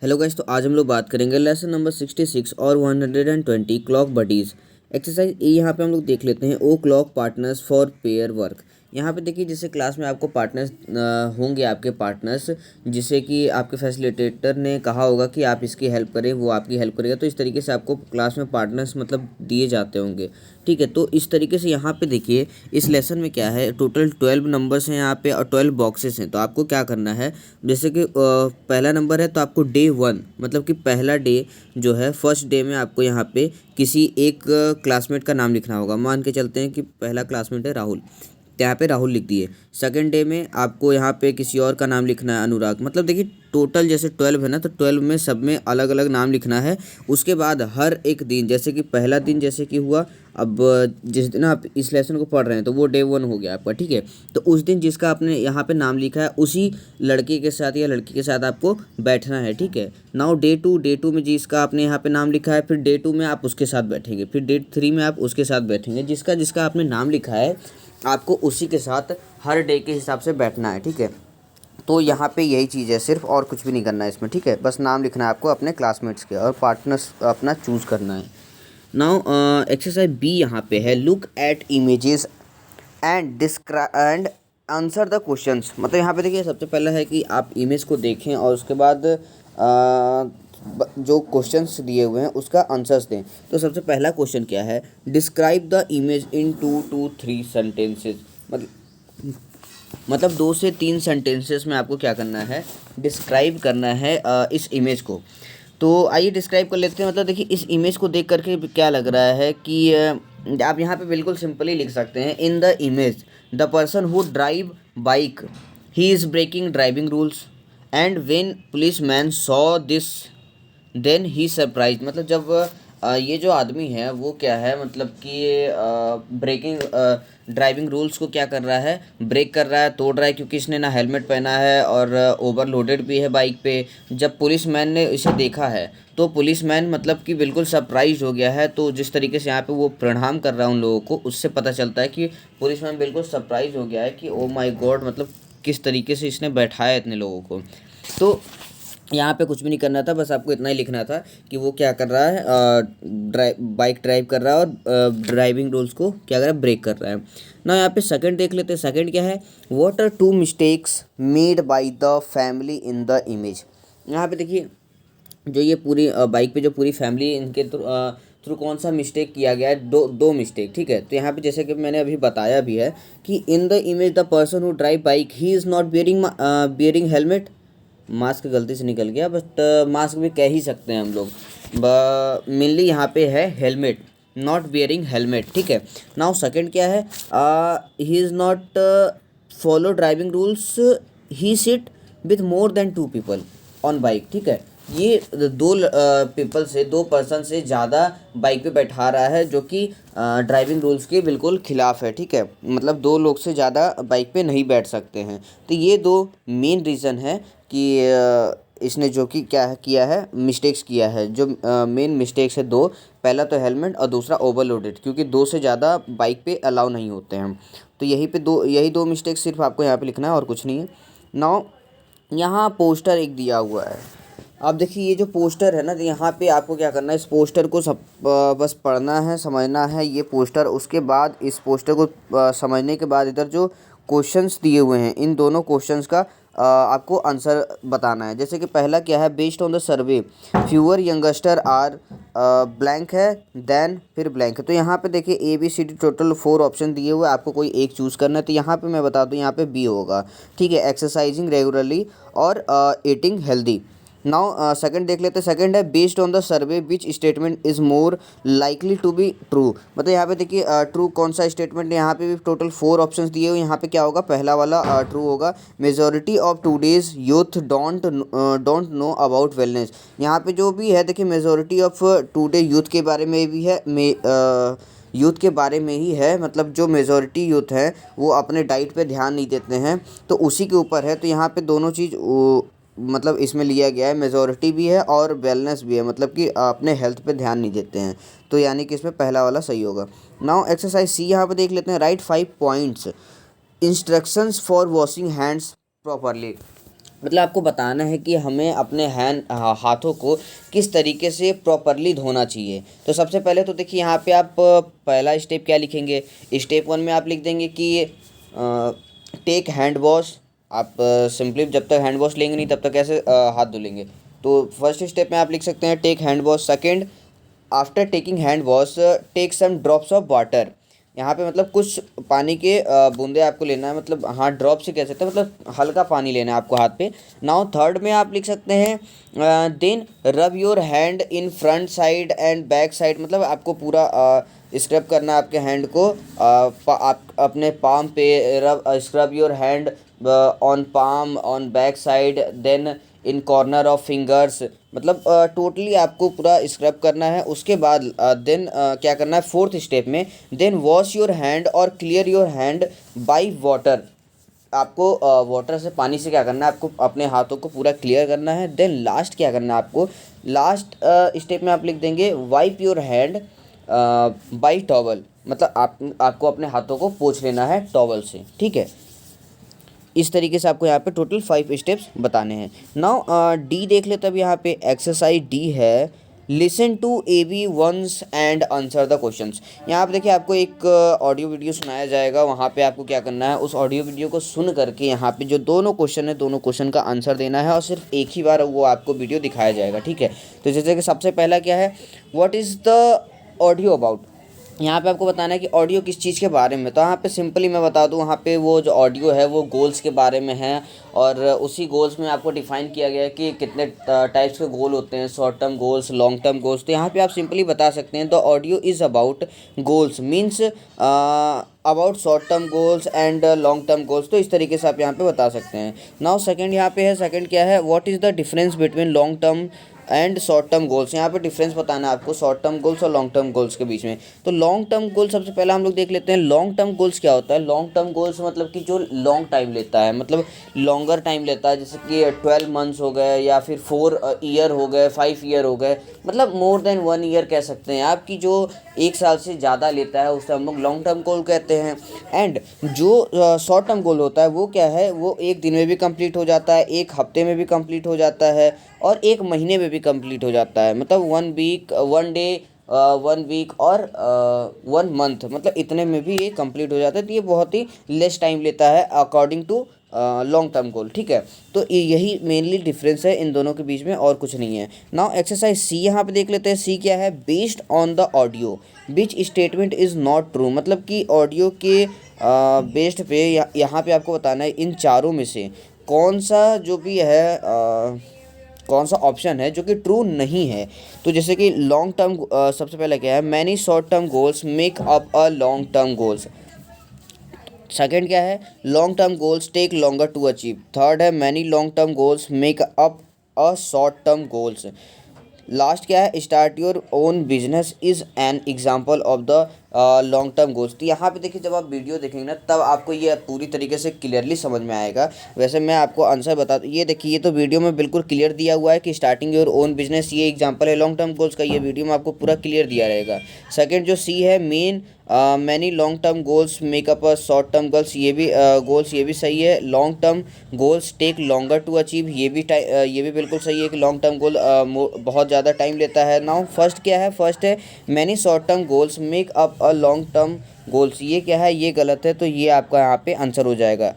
Hello guys, तो आज हम लोग बात करेंगे लेसन नंबर 66 और 120 क्लॉक बडीज़। एक्सरसाइज ए यहाँ पे हम लोग देख लेते हैं। O'clock partners for pair work. यहाँ पे देखिए, जैसे क्लास में आपको पार्टनर्स होंगे, आपके पार्टनर्स जिसे कि आपके फैसिलिटेटर ने कहा होगा कि आप इसकी हेल्प करें, वो आपकी हेल्प करेगा। तो इस तरीके से आपको क्लास में पार्टनर्स मतलब दिए जाते होंगे। ठीक है, तो इस तरीके से यहाँ पे देखिए, इस लेसन में क्या है, टोटल 12 नंबर्स हैं यहाँ पे और 12 बॉक्सेस हैं। तो आपको क्या करना है, जैसे कि पहला नंबर है तो आपको डे 1 मतलब कि पहला डे जो है, फर्स्ट डे में आपको यहाँ पे किसी एक क्लासमेट का नाम लिखना होगा। मान के चलते हैं कि पहला क्लासमेट है राहुल, तो यहाँ पे राहुल लिख दिए। सेकंड डे में आपको यहाँ पे किसी और का नाम लिखना है, अनुराग। मतलब देखिए, टोटल जैसे 12 है ना, तो 12 में सब में अलग अलग नाम लिखना है। उसके बाद हर एक दिन, जैसे कि पहला दिन जैसे कि हुआ, अब जिस दिन आप इस लेसन को पढ़ रहे हैं तो वो डे 1 हो गया आपका। ठीक है, तो उस दिन जिसका आपने यहाँ पे नाम लिखा है, उसी लड़के के साथ या लड़की के साथ आपको बैठना है। ठीक है, नाउ डे 2 में जिसका आपने यहाँ पे नाम लिखा है, फिर डे 2 में आप उसके साथ बैठेंगे, फिर डे 3 में आप उसके साथ बैठेंगे। जिसका जिसका आपने नाम लिखा है, आपको उसी के साथ हर डे के हिसाब से बैठना है। ठीक है, तो यहाँ पे यही चीज़ है सिर्फ, और कुछ भी नहीं करना है इसमें। ठीक है, बस नाम लिखना है आपको अपने क्लासमेट्स के और पार्टनर्स अपना चूज़ करना है। नाउ एक्सरसाइज बी यहाँ पे है, look at images and describe and answer the questions. मतलब यहाँ पे देखिए, सबसे पहला है कि आप इमेज को देखें और उसके बाद जो क्वेश्चंस दिए हुए हैं उसका आंसर्स दें। तो सबसे पहला क्वेश्चन क्या है, describe the image in 2 to 3 sentences. मतलब 2 से 3 सेंटेंसेस में आपको क्या करना है, डिस्क्राइब करना है इस इमेज को। तो आइए डिस्क्राइब कर लेते हैं। मतलब देखिए, इस इमेज को देख करके क्या लग रहा है कि आप यहाँ पे बिल्कुल सिंपली लिख सकते हैं, in the image the person who drive bike he is breaking driving rules and when police man saw this then he surprise. मतलब जब ये जो आदमी है वो क्या है, मतलब कि ब्रेकिंग ड्राइविंग रूल्स को क्या कर रहा है, ब्रेक कर रहा है, तोड़ रहा है, क्योंकि इसने ना हेलमेट पहना है और ओवरलोडेड भी है बाइक पे। जब पुलिसमैन ने इसे देखा है तो पुलिसमैन मतलब कि बिल्कुल सरप्राइज हो गया है। तो जिस तरीके से यहाँ पे वो प्रणाम कर रहा है उन लोगों को, उससे पता चलता है कि पुलिसमैन बिल्कुल सरप्राइज हो गया है कि ओ माय गॉड, मतलब किस तरीके से इसने बैठाया इतने लोगों को। तो यहाँ पे कुछ भी नहीं करना था, बस आपको इतना ही लिखना था कि वो क्या कर रहा है, बाइक ड्राइव कर रहा है और ड्राइविंग रूल्स को क्या कर रहा है, ब्रेक कर रहा है ना। यहाँ पे सेकंड देख लेते हैं। सेकंड क्या है, what are 2 mistakes made by the family in the image. यहाँ पे देखिए, जो ये पूरी बाइक पे जो पूरी फैमिली, इनके थ्रू कौन सा मिस्टेक किया गया है, दो मिस्टेक। ठीक है, तो यहाँ पे जैसे कि मैंने अभी बताया भी है कि इन the image the person who drive bike he is not bearing helmet. Mask गलती से निकल गया, बट मास्क भी कह ही सकते हैं हम लोग। मेनली यहाँ पे है हेलमेट, नॉट बियरिंग हेलमेट। ठीक है, नाउ सेकंड क्या है, he is not follow driving rules, he sit with more than 2 people on bike. ठीक है, ये दो पीपल से, 2 पर्सन से ज़्यादा बाइक पे बैठा रहा है, जो कि ड्राइविंग रूल्स के बिल्कुल खिलाफ है। ठीक है, मतलब 2 लोग से ज़्यादा बाइक पे नहीं बैठ सकते हैं। तो ये 2 मेन रीज़न है कि इसने जो कि क्या है किया है, मिस्टेक्स किया है। जो मेन मिस्टेक्स है 2, पहला तो हेलमेट और दूसरा ओवरलोडेड, क्योंकि 2 से ज़्यादा बाइक पे अलाउ नहीं होते हैं। तो यही दो मिस्टेक्स सिर्फ आपको यहाँ पे लिखना है और कुछ नहीं है। नाउ यहाँ पोस्टर एक दिया हुआ है। अब देखिए, ये जो पोस्टर है ना, तो यहाँ पे आपको क्या करना है, इस पोस्टर को सब बस पढ़ना है, समझना है ये पोस्टर। उसके बाद इस पोस्टर को समझने के बाद इधर जो क्वेश्चंस दिए हुए हैं, इन दोनों क्वेश्चंस का आपको आंसर बताना है। जैसे कि पहला क्या है, based on the survey fewer youngster are blank है देन फिर ब्लैंक है। तो यहाँ पे देखिए ABCD टोटल 4 ऑप्शन दिए हुए, आपको कोई एक चूज़ करना है। तो यहाँ पे मैं बता दूँ, यहाँ पे बी होगा। ठीक है, एक्सरसाइजिंग रेगुलरली और ईटिंग हेल्दी। नाउ सेकंड देख लेते हैं। सेकंड है based on the survey which statement is more likely to be true. मतलब यहाँ पे देखिए ट्रू कौन सा स्टेटमेंट है। यहाँ पे भी टोटल 4 ऑप्शंस दिए हुए। यहाँ पे क्या होगा, पहला वाला ट्रू होगा। Majority of today's youth don't know about wellness. यहाँ पे जो भी है देखिए, मेजॉरिटी ऑफ टूडे यूथ के बारे में भी है, यूथ के बारे में ही है। मतलब जो मेजॉरिटी यूथ हैं वो अपने डाइट पे ध्यान नहीं देते हैं, तो उसी के ऊपर है। तो यहाँ पे दोनों चीज़ मतलब इसमें लिया गया है, मेजॉरिटी भी है और वेलनेस भी है, मतलब कि अपने हेल्थ पे ध्यान नहीं देते हैं। तो यानी कि इसमें पहला वाला सही होगा। नाउ एक्सरसाइज सी यहाँ पे देख लेते हैं। Right 5 points instructions for washing hands properly. मतलब आपको बताना है कि हमें अपने हाथों को किस तरीके से प्रॉपरली धोना चाहिए। तो सबसे पहले तो देखिए यहाँ पे आप पहला स्टेप क्या लिखेंगे, स्टेप 1 में आप लिख देंगे कि टेक हैंड वॉश। आप सिंपली जब तक हैंड वॉश लेंगे नहीं तब तक कैसे हाथ धुलेंगे। तो फर्स्ट स्टेप में आप लिख सकते हैं take hand wash. Second, after taking hand wash take some drops of water. यहाँ पे मतलब कुछ पानी के बूंदे आपको लेना है, मतलब हाँ ड्रॉप से कह सकते हैं, मतलब हल्का पानी लेना है आपको हाथ पे। नाउ थर्ड में आप लिख सकते हैं then rub your hand in front side and back side. मतलब आपको पूरा स्क्रब करना है आपके हैंड को, आप अपने पाम पे scrub your hand on palm on back side then in corner of fingers. मतलब टोटली आपको पूरा स्क्रब करना है। उसके बाद देन क्या करना है फोर्थ स्टेप में, देन वॉश योर हैंड और clear your hand by water. आपको वाटर से, पानी से क्या करना है, आपको अपने हाथों को पूरा क्लियर करना है। देन लास्ट क्या करना है आपको, लास्ट स्टेप में आप लिख देंगे wipe your hand by towel. मतलब आपको अपने हाथों को पोंछ लेना है टॉवल से, ठीक है। इस तरीके से आपको यहाँ पे टोटल 5 स्टेप्स बताने हैं। नाउ डी देख लेते, अब यहाँ पे एक्सरसाइज डी है listen to AB once and answer the questions. यहाँ पे देखिए आपको एक ऑडियो वीडियो सुनाया जाएगा, वहाँ पे आपको क्या करना है, उस ऑडियो वीडियो को सुन करके यहाँ पे जो दोनों क्वेश्चन है दोनों क्वेश्चन का आंसर देना है, और सिर्फ एक ही बार वो आपको वीडियो दिखाया जाएगा, ठीक है। तो जैसे कि सबसे पहला क्या है, what is the audio about. यहाँ पे आपको बताना है कि ऑडियो किस चीज़ के बारे में। तो यहाँ पे सिंपली मैं बता दूँ, वहाँ पे वो जो ऑडियो है वो गोल्स के बारे में है, और उसी गोल्स में आपको डिफ़ाइन किया गया है कि कितने टाइप्स के गोल होते हैं, short term goals, long term goals. तो यहाँ पे आप सिंपली बता सकते हैं the audio is about goals means about short term goals and long term goals. तो इस तरीके से आप यहाँ पे बता सकते हैं। नाउ सेकंड यहाँ पे है, सेकंड क्या है, what is the difference between long term and short term goals. यहाँ पे डिफरेंस बताना है आपको शॉर्ट टर्म गोल्स और लॉन्ग टर्म गोल्स के बीच में। तो लॉन्ग टर्म गोल सबसे पहले हम लोग देख लेते हैं, लॉन्ग टर्म गोल्स क्या होता है। लॉन्ग टर्म गोल्स मतलब कि जो लॉन्ग टाइम लेता है, मतलब लॉन्गर टाइम लेता है, जैसे कि 12 मंथ्स हो गए, या फिर 4 ईयर हो गए, 5 ईयर हो गए, मतलब मोर देन 1 ईयर कह सकते हैं आपकी, जो 1 साल से ज़्यादा लेता है उसे हम लोग लॉन्ग टर्म गोल कहते हैं। एंड जो शॉर्ट टर्म गोल होता है वो क्या है, वो 1 दिन में भी कंप्लीट हो जाता है, 1 हफ्ते में भी कंप्लीट हो जाता है, और 1 महीने में भी कंप्लीट हो जाता है। मतलब 1 वीक, 1 डे, 1 वीक और 1 मंथ, मतलब इतने में भी ये कंप्लीट हो जाता है। तो ये बहुत ही लेस टाइम लेता है according to long term goal, ठीक है। तो यही मेनली डिफरेंस है इन दोनों के बीच में, और कुछ नहीं है। नाउ एक्सरसाइज सी यहाँ पे देख लेते हैं। सी क्या है, based on the audio which statement is not true. मतलब कि ऑडियो के बेस्ड पे यहाँ पे आपको बताना है इन चारों में से कौन सा जो भी है कौन सा ऑप्शन है जो कि ट्रू नहीं है। तो जैसे कि लॉन्ग टर्म सबसे पहले क्या है, many short term goals make up a long term goals. Second क्या है, long term goals take longer to achieve. Third है, many long term goals make up a short term goals. Last क्या है, start your own business is an example of the long term goals. तो यहाँ पे देखिए जब आप video देखेंगे ना तब आपको ये पूरी तरीके से क्लियरली समझ में आएगा। वैसे मैं आपको आंसर बता दूँ, ये देखिए ये तो वीडियो में बिल्कुल क्लियर दिया हुआ है कि स्टार्टिंग योर ओन बिजनेस ये एग्जांपल है लॉन्ग टर्म गोल्स का, ये वीडियो में आपको पूरा क्लियर दिया रहेगा। सेकंड जो सी है, main many long term goals make up a short term goals, ये भी गोल्स ये भी सही है। Long term goals take longer to achieve, ये भी बिल्कुल सही है कि लॉन्ग टर्म गोल बहुत ज़्यादा टाइम लेता है। नाउ फर्स्ट क्या है, फर्स्ट है many short term goals make up a long term goals, ये क्या है, ये गलत है। तो ये आपका यहाँ पे आंसर हो जाएगा।